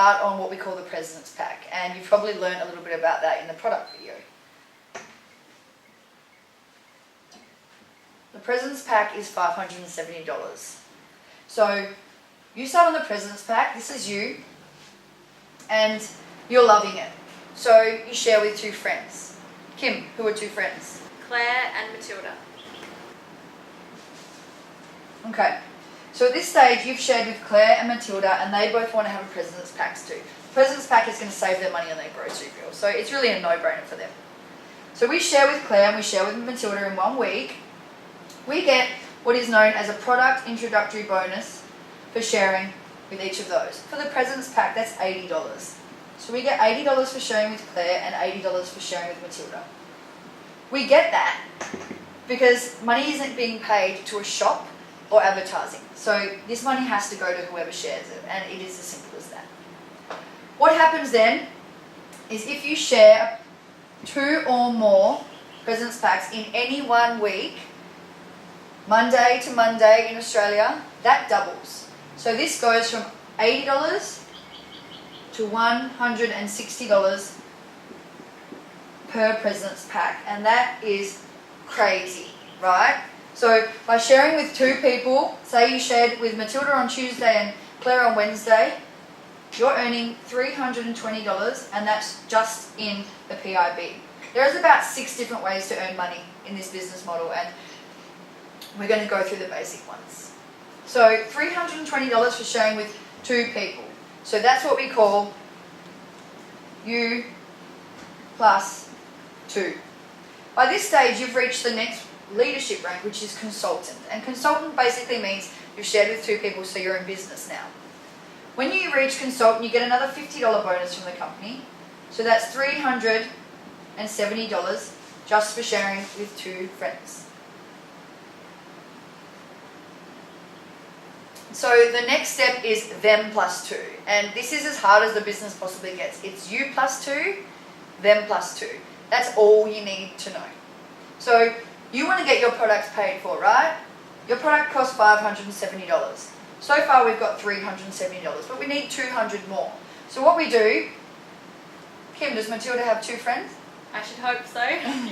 start on what we call the President's Pack, and you've probably learned a little bit about that in the product video. The President's Pack is $570. So you start on the President's Pack, this is you, and you're loving it. So you share with 2 friends. Kim, who are 2 friends? Claire and Matilda. Okay, so at this stage you've shared with Claire and Matilda, and they both want to have a President's Pack too. President's Pack is going to save their money on their grocery bill, so it's really a no-brainer for them. So we share with Claire and we share with Matilda in 1 week. We get what is known as a product introductory bonus for sharing with each of those. For the President's Pack, that's $80. So we get $80 for sharing with Claire and $80 for sharing with Matilda. We get that because money isn't being paid to a shop or advertising. So this money has to go to whoever shares it, and it is as simple as that. What happens then is if you share 2 or more President's Packs in any 1 week, Monday to Monday in Australia, that doubles. So this goes from $80 to $160 per President's Pack, and that is crazy, right? So by sharing with 2 people, say you shared with Matilda on Tuesday and Claire on Wednesday, you're earning $320, and that's just in the PIB. There's about 6 different ways to earn money in this business model, and we're going to go through the basic ones. So $320 for sharing with 2 people. So that's what we call U plus 2. By this stage, you've reached the next leadership rank, which is consultant. And consultant basically means you've shared with 2 people, so you're in business now. When you reach consultant, you get another $50 bonus from the company. So that's $370 just for sharing with 2 friends. So the next step is them plus 2. And this is as hard as the business possibly gets. It's you plus 2, them plus 2. That's all you need to know. So you want to get your products paid for, right? Your product costs $570. So far we've got $370, but we need 200 more. So what we do, Kim, does Matilda have 2 friends? I should hope so.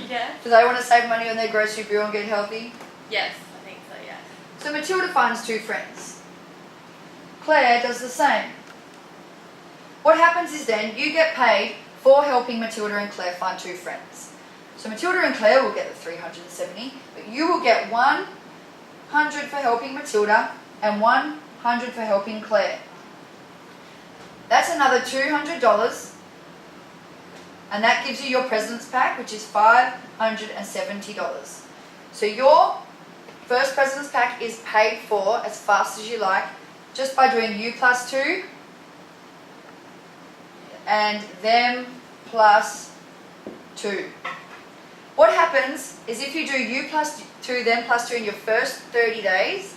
Yeah. Do they want to save money on their grocery bill and get healthy? Yes, I think so, yeah. So Matilda finds 2 friends. Claire does the same. What happens is then you get paid for helping Matilda and Claire find 2 friends. So Matilda and Claire will get the 370, but you will get 100 for helping Matilda and 100 for helping Claire. That's another $200, and that gives you your President's Pack, which is $570. So your first President's Pack is paid for as fast as you like, just by doing you plus 2 and them plus 2. What happens is if you do you plus 2, them plus 2 in your first 30 days,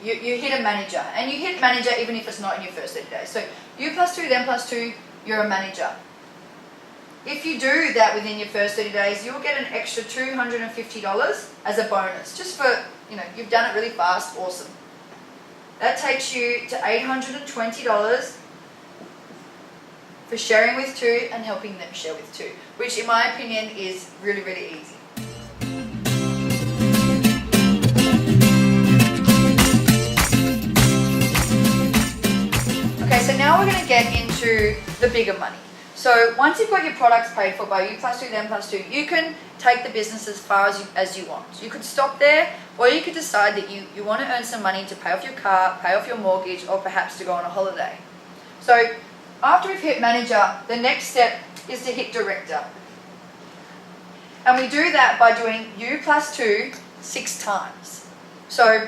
you hit a manager. And you hit manager even if it's not in your first 30 days. So you plus 2, them plus 2, you're a manager. If you do that within your first 30 days, you'll get an extra $250 as a bonus. Just for, you've done it really fast, awesome. That takes you to $820 for sharing with 2 and helping them share with 2, which in my opinion is really, really easy. Okay, so now we're going to get into the bigger money. So once you've got your products paid for by you plus 2, them plus 2, you can take the business as far as you want. You could stop there, or you could decide that you want to earn some money to pay off your car, pay off your mortgage, or perhaps to go on a holiday. So after we've hit manager, the next step is to hit director. And we do that by doing you plus 2 6 times. So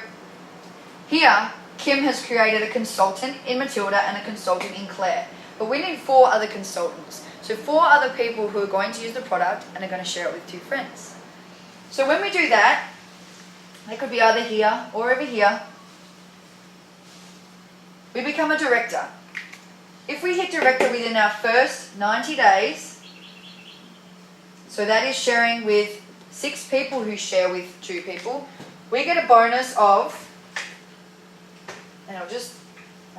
here, Kim has created a consultant in Matilda and a consultant in Claire. But we need 4 other consultants. So 4 other people who are going to use the product and are going to share it with 2 friends. So when we do that, they could be either here or over here. We become a director. If we hit director within our first 90 days, so that is sharing with 6 people who share with 2 people, we get a bonus of, and I'll just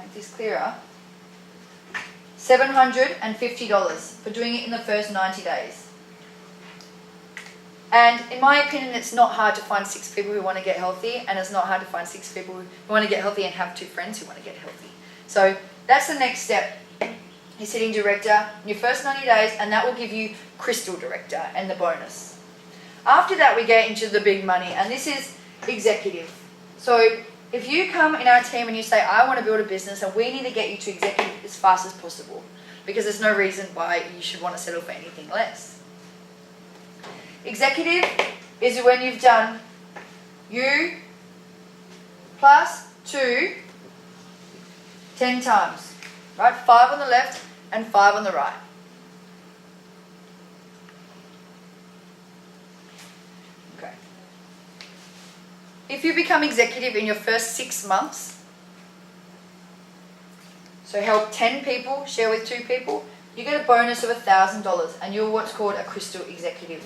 make this clearer, $750 for doing it in the first 90 days. And in my opinion, it's not hard to find 6 people who want to get healthy, and it's not hard to find 6 people who want to get healthy and have 2 friends who want to get healthy. So that's the next step. Is hitting director in your first 90 days, and that will give you crystal director and the bonus. After that, we get into the big money, and this is executive. So if you come in our team and you say, I want to build a business and we need to get you to executive as fast as possible, because there's no reason why you should want to settle for anything less. Executive is when you've done you plus 2 10 times, right? 5 on the left and 5 on the right. Okay. If you become executive in your first 6 months, so help 10 people, share with 2 people, you get a bonus of $1,000 and you're what's called a crystal executive.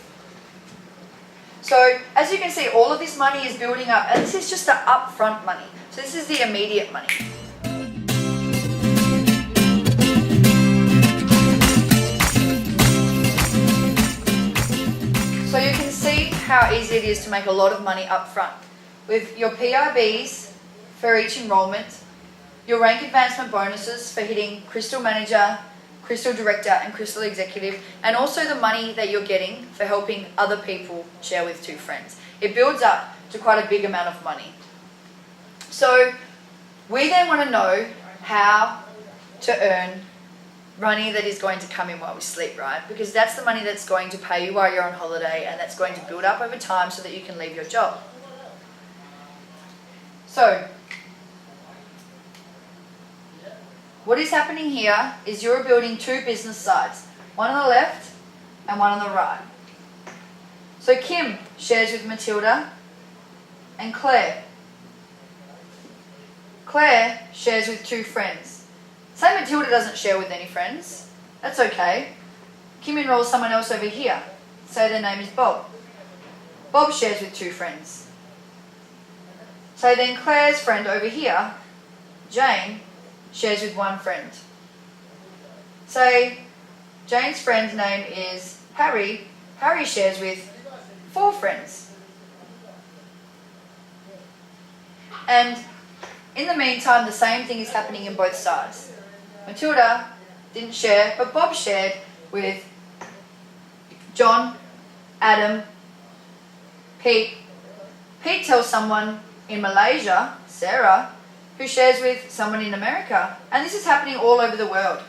So as you can see, all of this money is building up, and this is just the upfront money. So this is the immediate money. So you can see how easy it is to make a lot of money up front with your PIBs for each enrollment, your rank advancement bonuses for hitting Crystal Manager, Crystal Director and Crystal Executive, and also the money that you're getting for helping other people share with 2 friends. It builds up to quite a big amount of money. So we then want to know how to earn money that is going to come in while we sleep, right? Because that's the money that's going to pay you while you're on holiday, and that's going to build up over time so that you can leave your job. So what is happening here is you're building 2 business sides, one on the left and one on the right. So Kim shares with Matilda and Claire. Claire shares with 2 friends. Say Matilda doesn't share with any friends. That's okay. Kim enrolls someone else over here. Say their name is Bob. Bob shares with 2 friends. So then Claire's friend over here, Jane, shares with 1 friend. Say Jane's friend's name is Harry. Harry shares with 4 friends. And in the meantime, the same thing is happening in both sides. Matilda didn't share, but Bob shared with John, Adam, Pete. Pete tells someone in Malaysia, Sarah, who shares with someone in America. And this is happening all over the world.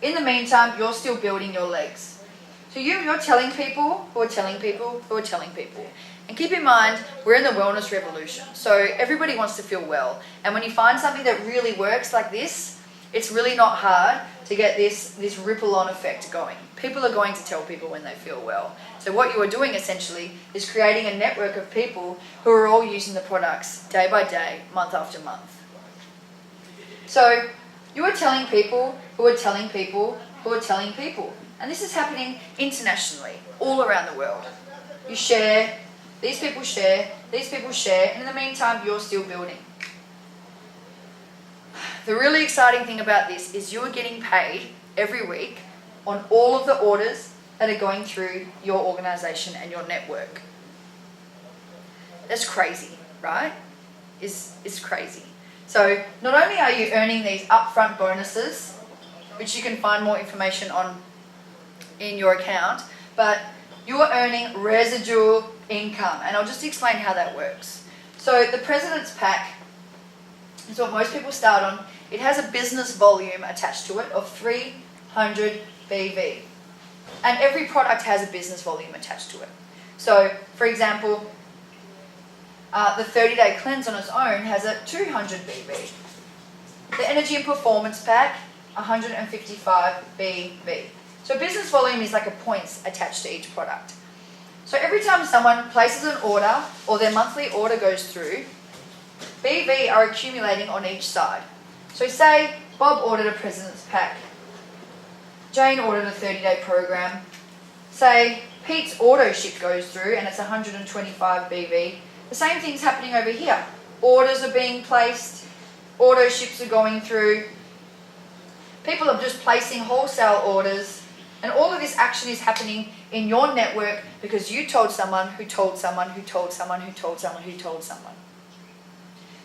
In the meantime, you're still building your legs. So you're telling people who are telling people who are telling people. And keep in mind, we're in the wellness revolution. So everybody wants to feel well. And when you find something that really works like this, it's really not hard to get this ripple-on effect going. People are going to tell people when they feel well. So what you are doing essentially is creating a network of people who are all using the products day by day, month after month. So you are telling people who are telling people who are telling people. And this is happening internationally, all around the world. You share, these people share, and in the meantime, you're still building. The really exciting thing about this is you are getting paid every week on all of the orders that are going through your organization and your network. That's crazy, right? It's crazy. So not only are you earning these upfront bonuses, which you can find more information on in your account, but you are earning residual income. And I'll just explain how that works. So the President's Pack is what most people start on. It has a business volume attached to it of 300 BV. And every product has a business volume attached to it. So, for example, the 30-day cleanse on its own has a 200 BV. The Energy and Performance Pack, 155 BV. So business volume is like a points attached to each product. So every time someone places an order or their monthly order goes through, BV are accumulating on each side. So say Bob ordered a President's Pack. Jane ordered a 30-day program. Say Pete's auto ship goes through and it's 125 BV. The same thing's happening over here. Orders are being placed, auto ships are going through, people are just placing wholesale orders, and all of this action is happening in your network because you told someone who told someone who told someone who told someone who told someone.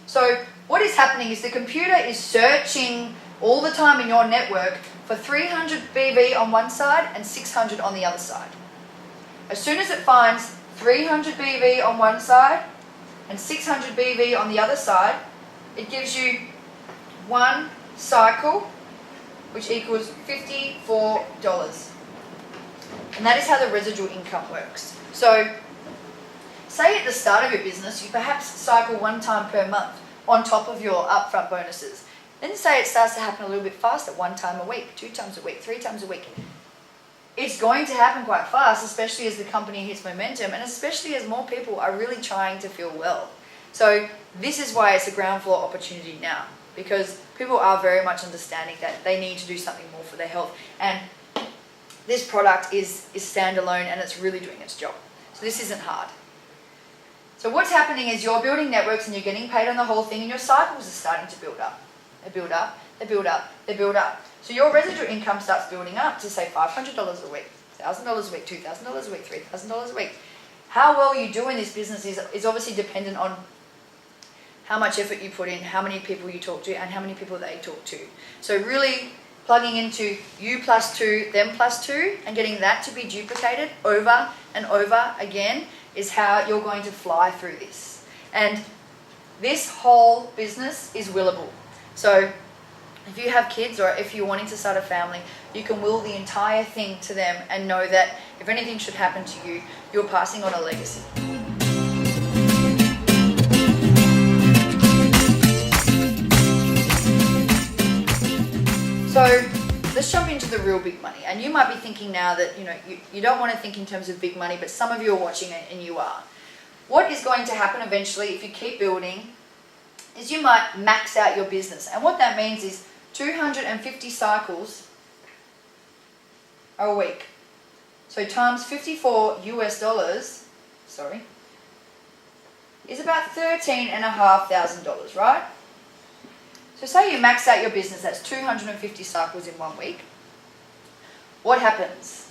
So what is happening is the computer is searching all the time in your network for 300 BV on one side and 600 on the other side. As soon as it finds 300 BV on one side and 600 BV on the other side, it gives you one cycle, which equals $54. And that is how the residual income works. So say at the start of your business, you perhaps cycle one time per month on top of your upfront bonuses. Then say it starts to happen a little bit faster, one time a week, 2 times a week, 3 times a week. It's going to happen quite fast, especially as the company hits momentum and especially as more people are really trying to feel well. So this is why it's a ground floor opportunity now, because people are very much understanding that they need to do something more for their health. And this product is standalone and it's really doing its job. So this isn't hard. So what's happening is you're building networks and you're getting paid on the whole thing and your cycles are starting to build up. They build up, they build up, they build up. So your residual income starts building up to say $500 a week, $1,000 a week, $2,000 a week, $3,000 a week. How well you do in this business is obviously dependent on how much effort you put in, how many people you talk to, and how many people they talk to. So really plugging into you plus 2, them plus 2, and getting that to be duplicated over and over again is how you're going to fly through this. And this whole business is willable. So if you have kids or if you're wanting to start a family, you can will the entire thing to them and know that if anything should happen to you, you're passing on a legacy. So let's jump into the real big money. And you might be thinking now that you don't want to think in terms of big money, but some of you are watching it and you are. What is going to happen eventually if you keep building is you might max out your business. And what that means is 250 cycles a week. So times 54 US dollars, is about $13,500, right? So say you max out your business, that's 250 cycles in 1 week. What happens?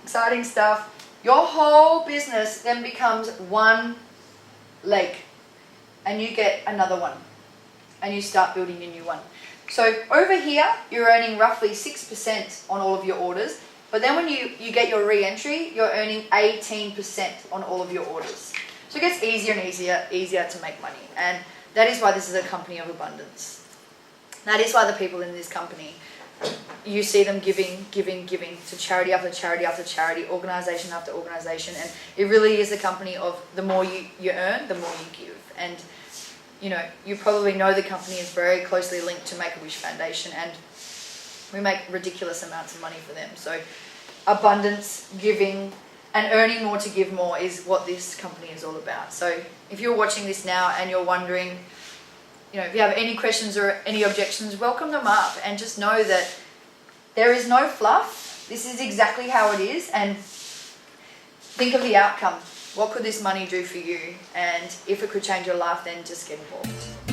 Exciting stuff. Your whole business then becomes one leg. And you get another one. And you start building a new one. So over here, you're earning roughly 6% on all of your orders. But then when you get your re-entry, you're earning 18% on all of your orders. So it gets easier and easier to make money. And that is why this is a company of abundance. That is why the people in this company, you see them giving to charity after charity after charity, organisation after organisation. And it really is a company of the more you earn, the more you give. And you probably know the company is very closely linked to Make-A-Wish Foundation, and we make ridiculous amounts of money for them. So abundance, giving, and earning more to give more is what this company is all about. So if you're watching this now and you're wondering, if you have any questions or any objections, welcome them up and just know that there is no fluff. This is exactly how it is, and think of the outcome. What could this money do for you? And if it could change your life, then just get involved.